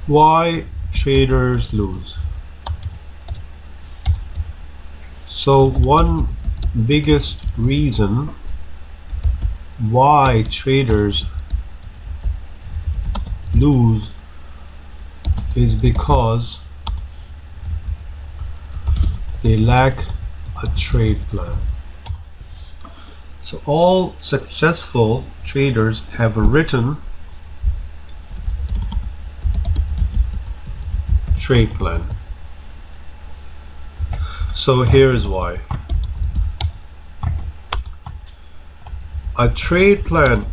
Why traders lose? So one biggest reason why traders lose is because they lack a trade plan. So all successful traders have a written trade plan. So here's why. A trade plan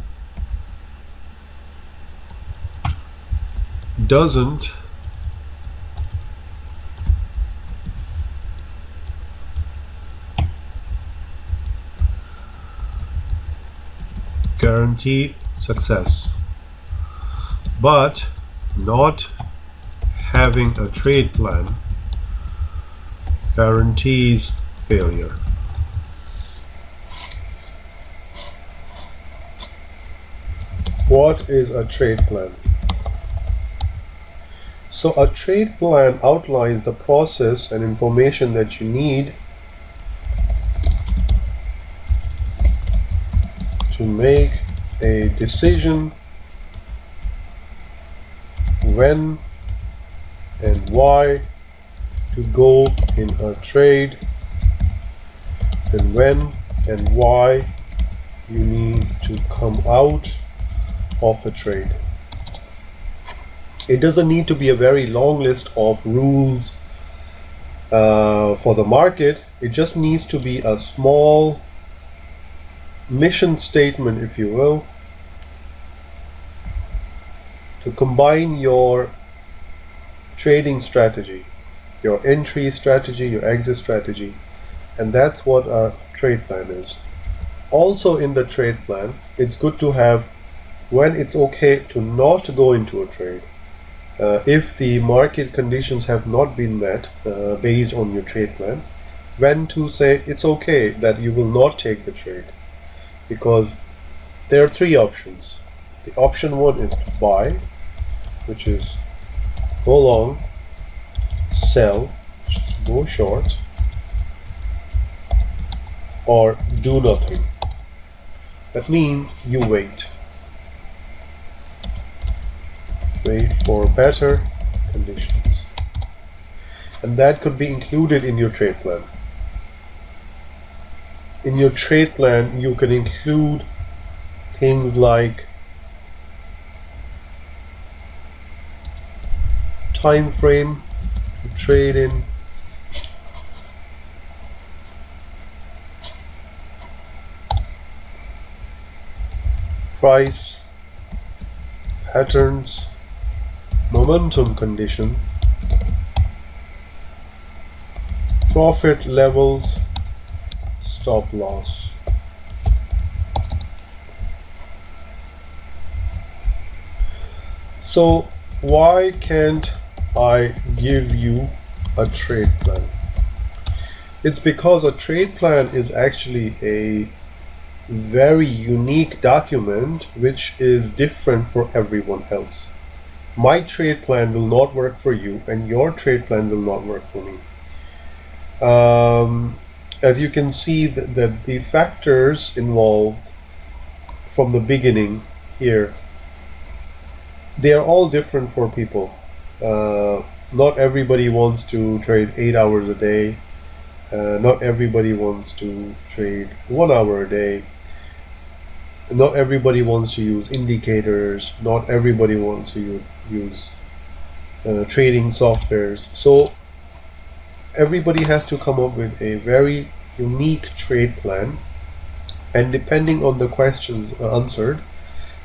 doesn't guarantee success, but not having a trade plan guarantees failure. What is a trade plan? So a trade plan outlines the process and information that you need to make a decision when and why to go in a trade, and when and why you need to come out of a trade. It doesn't need to be a very long list of rules for the market. It just needs to be a small mission statement, if you will, to combine your trading strategy, your entry strategy, your exit strategy, and that's what a trade plan is. Also in the trade plan, it's good to have when it's okay to not go into a trade. If the market conditions have not been met based on your trade plan, when to say it's okay that you will not take the trade, because there are three options. The option one is to buy, which is go long, sell, which is go short, or do nothing. That means you wait for better conditions, and that could be included in your trade plan. In your trade plan, you can include things like time frame to trade in, price, patterns, momentum condition, profit levels, stop loss. So why can't I give you a trade plan? It's because a trade plan is actually a very unique document which is different for everyone else. My trade plan will not work for you, and your trade plan will not work for me. As you can see, that the factors involved from the beginning here, they are all different for people. Not everybody wants to trade 8 hours a day. Not everybody wants to trade 1 hour a day. Not everybody wants to use indicators. Not everybody wants to use trading softwares. So everybody has to come up with a very unique trade plan, and depending on the questions answered,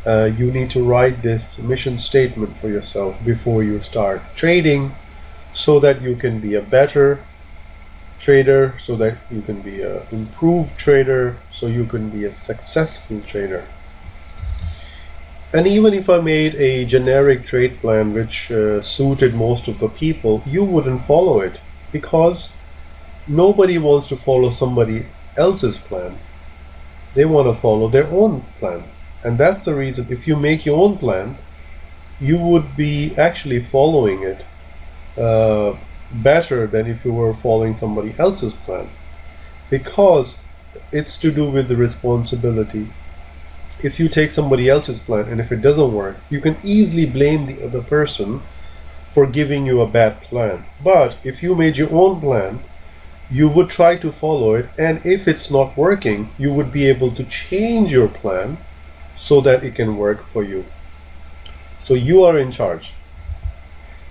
you need to write this mission statement for yourself before you start trading, so that you can be a better trader, so that you can be an improved trader, so you can be a successful trader. And even if I made a generic trade plan which suited most of the people, you wouldn't follow it, because nobody wants to follow somebody else's plan. They want to follow their own plan. And that's the reason, if you make your own plan, you would be actually following it better than if you were following somebody else's plan, because it's to do with the responsibility. If you take somebody else's plan and if it doesn't work, you can easily blame the other person for giving you a bad plan. But if you made your own plan, you would try to follow it, and if it's not working, you would be able to change your plan so that it can work for you. So you are in charge.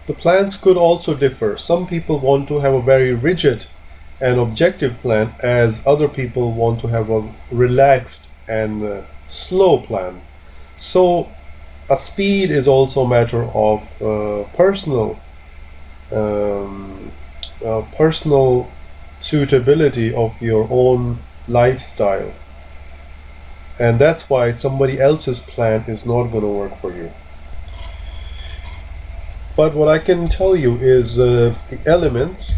The plans could also differ. Some people want to have a very rigid and objective plan, as other people want to have a relaxed and slow plan. So a speed is also a matter of personal suitability of your own lifestyle, and that's why somebody else's plan is not going to work for you. But what I can tell you is the elements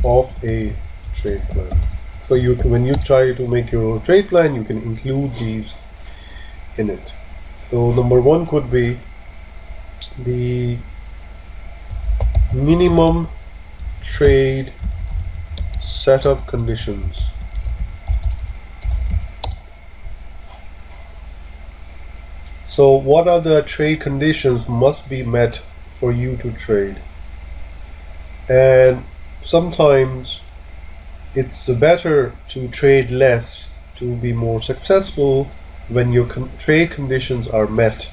of a trade plan. So when you try to make your trade plan, you can include these in it. So number one could be the minimum trade setup conditions. So what are the trade conditions must be met for you to trade? And sometimes it's better to trade less to be more successful when your trade conditions are met,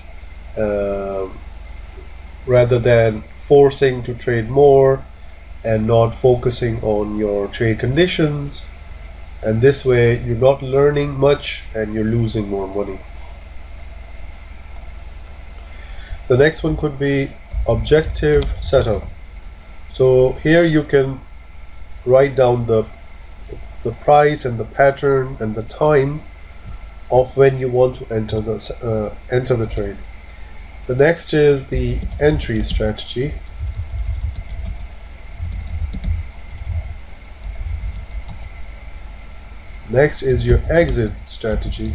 rather than forcing to trade more and not focusing on your trade conditions. And this way you're not learning much and you're losing more money. The next one could be objective setup. So here you can write down the price and the pattern and the time of when you want to enter the trade. The next is the entry strategy. Next is your exit strategy.